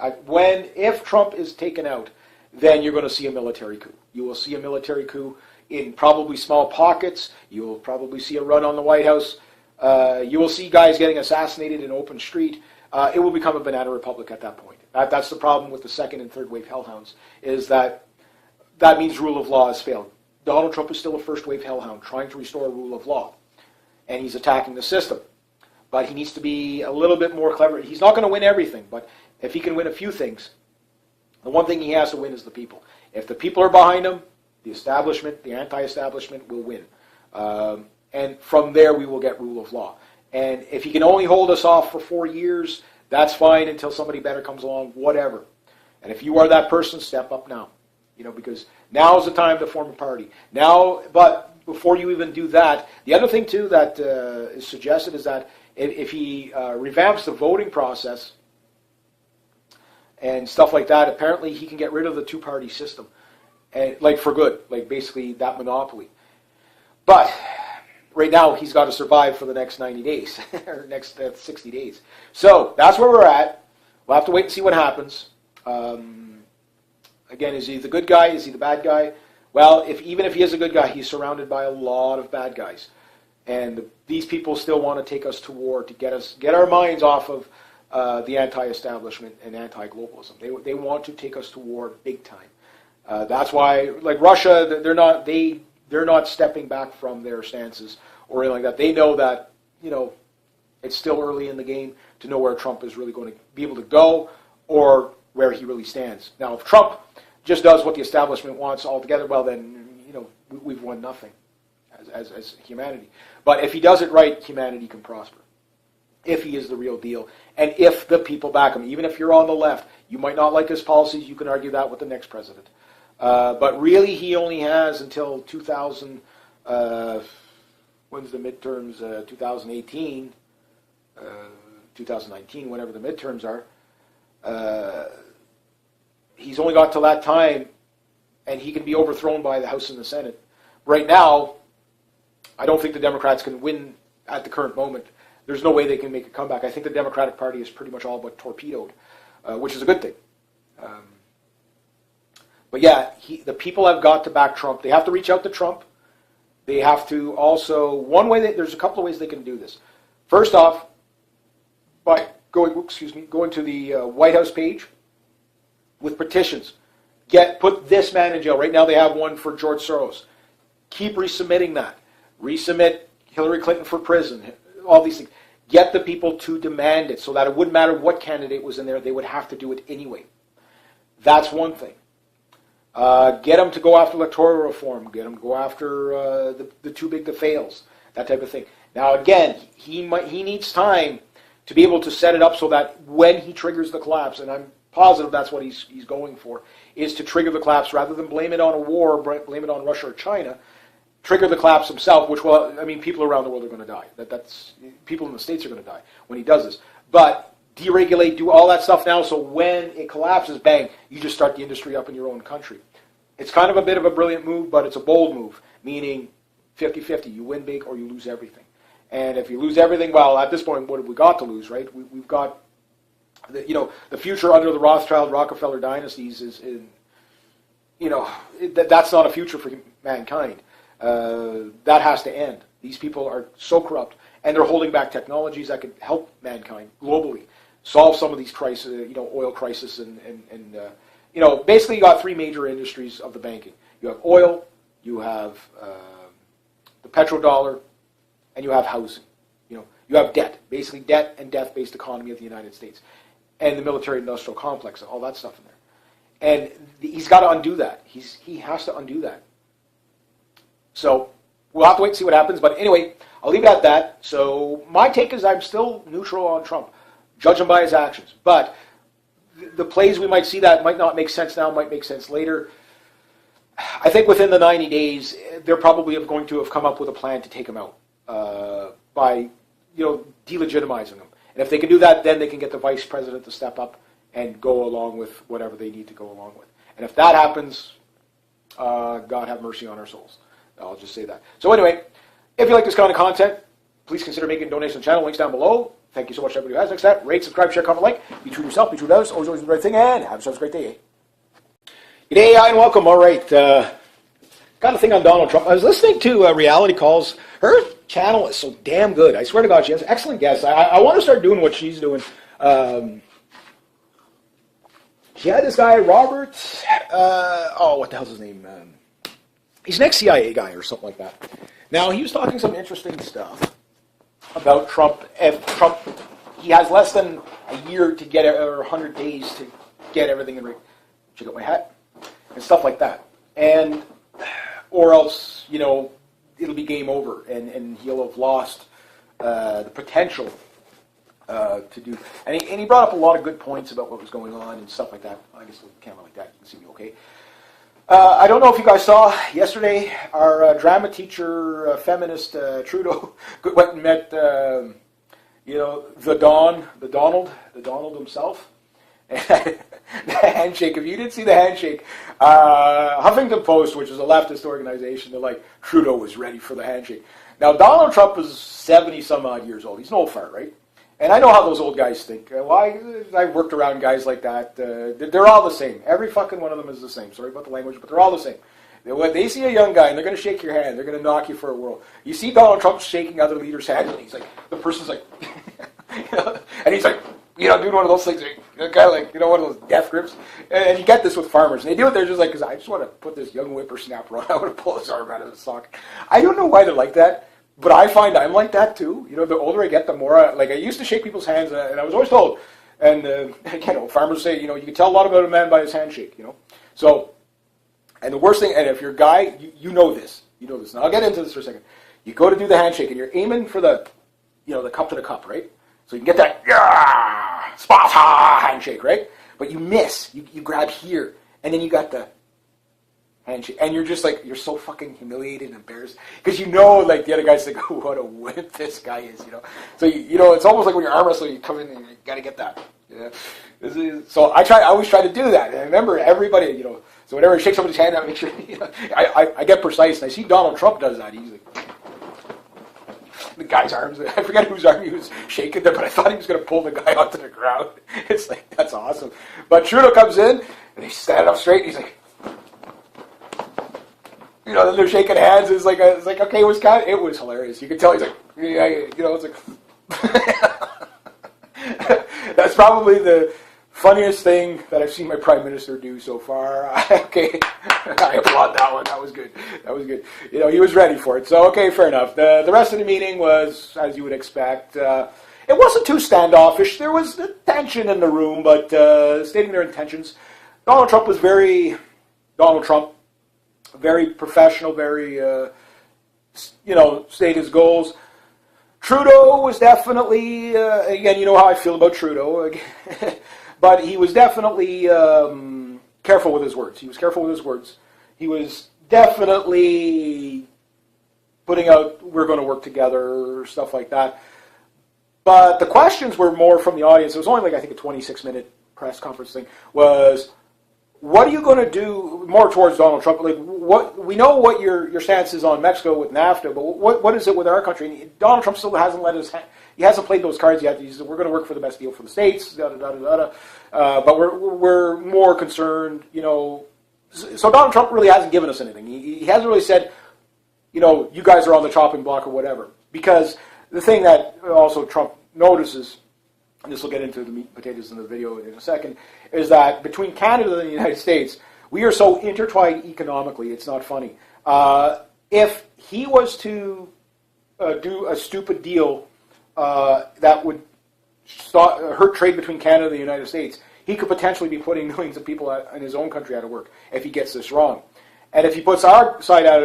If Trump is taken out, then you're going to see a military coup. You will see a military coup in probably small pockets. You will probably see a run on the White House. You will see guys getting assassinated in open street. It will become a banana republic at that point. That's the problem with the second and third wave hellhounds, is that means rule of law has failed. Donald Trump is still a first wave hellhound trying to restore rule of law, and he's attacking the system. But he needs to be a little bit more clever. He's not going to win everything, but if he can win a few things, the one thing he has to win is the people. If the people are behind him, the establishment, the anti-establishment will win. And from there we will get rule of law. And if he can only hold us off for 4 years, that's fine until somebody better comes along, whatever. And if you are that person, step up now. Because now is the time to form a party. Now, but before you even do that, the other thing too that is suggested is that if he revamps the voting process and stuff like that, apparently he can get rid of the two-party system, and like for good, like basically that monopoly. But right now, he's got to survive for the next 90 days, or next 60 days. So that's where we're at. We'll have to wait and see what happens. Again, is he the good guy? Is he the bad guy? Well, even if he is a good guy, he's surrounded by a lot of bad guys. And these people still want to take us to war to get our minds off of the anti-establishment and anti-globalism. They want to take us to war big time. That's why, like Russia, they're not stepping back from their stances or anything like that. They know that, it's still early in the game to know where Trump is really going to be able to go or where he really stands. Now, if Trump just does what the establishment wants altogether, well, then, we've won nothing as humanity. But if he does it right, humanity can prosper. If he is the real deal, and if the people back him. Even if you're on the left, you might not like his policies, you can argue that with the next president. But really, he only has until 2000, when's the midterms, 2018, 2019, whenever the midterms are. He's only got till that time, and he can be overthrown by the House and the Senate. Right now, I don't think the Democrats can win at the current moment. There's no way they can make a comeback. I think the Democratic Party is pretty much all but torpedoed, which is a good thing. But yeah, the people have got to back Trump. They have to reach out to Trump. They have to also, there's a couple of ways they can do this. First off, by going to the White House page with petitions. Put this man in jail. Right now they have one for George Soros. Keep resubmitting that. Resubmit Hillary Clinton for prison. All these things. Get the people to demand it so that it wouldn't matter what candidate was in there. They would have to do it anyway. That's one thing. Get them to go after electoral reform. Get them to go after the too big to fails. that type of thing. Now, again, he needs time to be able to set it up so that when he triggers the collapse, and I'm positive that's what he's going for, is to trigger the collapse rather than blame it on a war, blame it on Russia or China, trigger the collapse himself, which will, I mean, people around the world are going to die. That's people in the States are going to die when he does this. But deregulate, do all that stuff now, so when it collapses, bang, you just start the industry up in your own country. It's kind of a bit of a brilliant move, but it's a bold move, meaning 50-50. You win big or you lose everything. And if you lose everything, well, at this point, what have we got to lose, right? We've got, the future under the Rothschild, Rockefeller dynasties is in, that's not a future for mankind. That has to end. These people are so corrupt, and they're holding back technologies that could help mankind globally solve some of these crises, oil crisis, and basically you got three major industries of the banking. You have oil, you have the petrodollar, and you have housing. You have debt, basically debt and debt-based economy of the United States, and the military-industrial complex, all that stuff in there. And he's got to undo that. He has to undo that. So we'll have to wait and see what happens. But anyway, I'll leave it at that. So my take is I'm still neutral on Trump. Judge him by his actions. But the plays we might see that might not make sense now, might make sense later. I think within the 90 days, they're probably going to have come up with a plan to take him out by delegitimizing him. And if they can do that, then they can get the vice president to step up and go along with whatever they need to go along with. And if that happens, God have mercy on our souls. I'll just say that. So anyway, if you like this kind of content, please consider making a donation to the channel. Links down below. Thank you so much to everybody who has. Next to that, rate, subscribe, share, comment, like. Be true to yourself, be true to others. Always do the right thing, and have yourselves a great day. Good day, and welcome. All right. Got a thing on Donald Trump. I was listening to Reality Calls. Her channel is so damn good. I swear to God, she has excellent guests. I want to start doing what she's doing. She had this guy, Robert, what the hell's his name? He's an ex-CIA guy or something like that. Now, he was talking some interesting stuff about Trump. If Trump, he has less than a year to get, or 100 days to get everything in. Check out my hat and stuff like that. And, or else, it'll be game over, and he'll have lost the potential to do. And he brought up a lot of good points about what was going on and stuff like that. I guess with the camera like that, you can see me okay. I don't know if you guys saw yesterday, our drama teacher, feminist Trudeau went and met, the Donald himself. The handshake. If you didn't see the handshake, Huffington Post, which is a leftist organization, they're like, Trudeau was ready for the handshake. Now, Donald Trump is 70 some odd years old. He's an old fart, right? And I know how those old guys think. I've worked around guys like that. They're all the same. Every fucking one of them is the same. Sorry about the language, but they're all the same. When they see a young guy and they're going to shake your hand, they're going to knock you for a whirl. You see Donald Trump shaking other leaders' hands, and he's like, the person's like, and he's like, doing one of those things, kind of like, one of those death grips. And you get this with farmers. And they do it, they're just like, because I just want to put this young whippersnapper on. I want to pull his arm out of his socket. I don't know why they're like that. But I find I'm like that too. The older I get, the more I used to shake people's hands, and I was always told. And farmers say, you can tell a lot about a man by his handshake. So, and the worst thing, and if you're a guy, you know this. You know this. Now I'll get into this for a second. You go to do the handshake, and you're aiming for the, the cup to the cup, right? So you can get that, Sparta handshake, right? But you miss. You grab here, and then you got the handshake, and you're just like, you're so fucking humiliated and embarrassed because the other guy's like, oh, what a wimp this guy is, So it's almost like when you're arm wrestling, you come in and you gotta get that. So I always try to do that. And I remember everybody, so whenever I shake somebody's hand, I make sure I get precise. And I see Donald Trump does that. He's like, the guy's arms. I forget whose arm he was shaking there, but I thought he was going to pull the guy onto the ground. It's like, that's awesome. But Trudeau comes in and he's standing up straight. And he's like. Then they're shaking hands. It's like okay, it was hilarious. You could tell he's like, it's like that's probably the funniest thing that I've seen my prime minister do so far. Okay, I applaud that one. That was good. He was ready for it. So okay, fair enough. The rest of the meeting was as you would expect. It wasn't too standoffish. There was tension in the room, but stating their intentions. Donald Trump was very Donald Trump. Very professional, very, state his goals. Trudeau was definitely, again, you know how I feel about Trudeau, but he was definitely careful with his words. He was careful with his words. He was definitely putting out, we're going to work together, stuff like that. But the questions were more from the audience. It was only I think a 26-minute press conference thing, was, what are you going to do more towards Donald Trump? We know what your stance is on Mexico with NAFTA, but what is it with our country? And Donald Trump still hasn't he hasn't played those cards yet. He said, we're going to work for the best deal for the states, but we're more concerned, So Donald Trump really hasn't given us anything. He hasn't really said, you guys are on the chopping block or whatever. Because the thing that also Trump notices, and this will get into the meat and potatoes in the video in a second, is that between Canada and the United States, we are so intertwined economically, it's not funny. If he was to do a stupid deal that would hurt trade between Canada and the United States, he could potentially be putting millions of people in his own country out of work if he gets this wrong. And if he puts our side out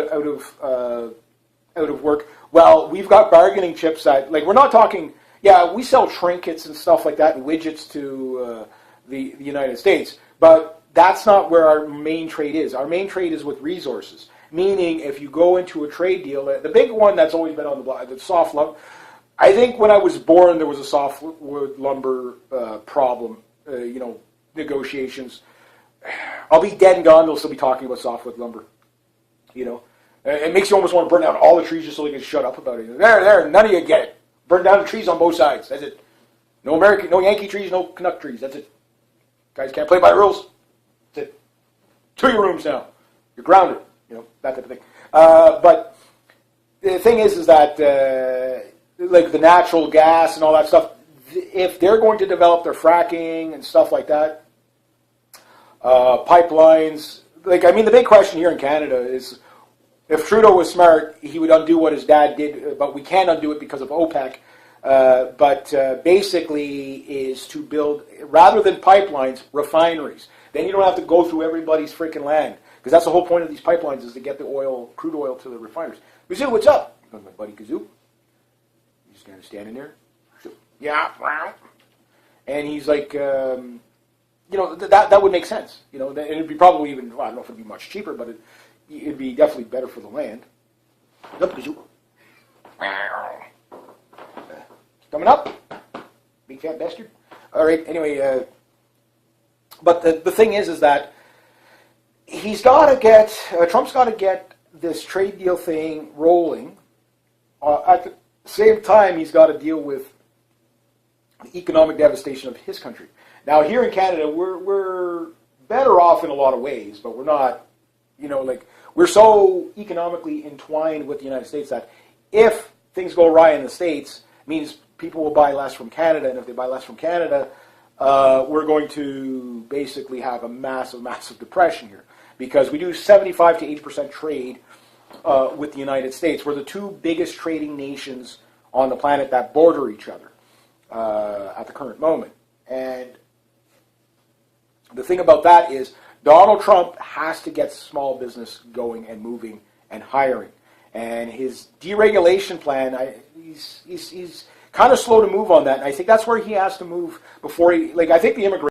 of work, well, we've got bargaining chips that, we're not talking, we sell trinkets and stuff like that and widgets to the United States, but that's not where our main trade is. Our main trade is with resources, meaning if you go into a trade deal, the big one that's always been on the block, the soft lumber. I think when I was born, there was a softwood lumber problem, negotiations. I'll be dead and gone, they'll still be talking about softwood lumber, It makes you almost want to burn down all the trees just so they can shut up about it. There, none of you get it. Burn down the trees on both sides. That's it. No Yankee trees, no Canuck trees. That's it. Guys can't play by the rules. That's it. To your rooms now. You're grounded. That type of thing. But the thing is that the natural gas and all that stuff, if they're going to develop their fracking and stuff like that, pipelines, the big question here in Canada is, if Trudeau was smart, he would undo what his dad did, but we can't undo it because of OPEC. Basically is to build, rather than pipelines, refineries. Then you don't have to go through everybody's freaking land. Because that's the whole point of these pipelines, is to get the crude oil to the refineries. Kazoo, what's up? My buddy Kazoo. He's kind of standing there. Yeah. And he's like, that would make sense. And it'd be probably even, I don't know if it'd be much cheaper, but it'd be definitely better for the land. What's up, Kazoo? Coming up, big fat bastard. All right. Anyway, but the thing is that he's got to get Trump's got to get this trade deal thing rolling. At the same time, he's got to deal with the economic devastation of his country. Now, here in Canada, we're better off in a lot of ways, but we're not. We're so economically entwined with the United States that if things go awry in the States, it means people will buy less from Canada, and if they buy less from Canada, we're going to basically have a massive, massive depression here, because we do 75 to 80% trade with the United States. We're the two biggest trading nations on the planet that border each other at the current moment. And the thing about that is Donald Trump has to get small business going and moving and hiring. And his deregulation plan, he's kind of slow to move on that. And I think that's where he has to move before I think the immigration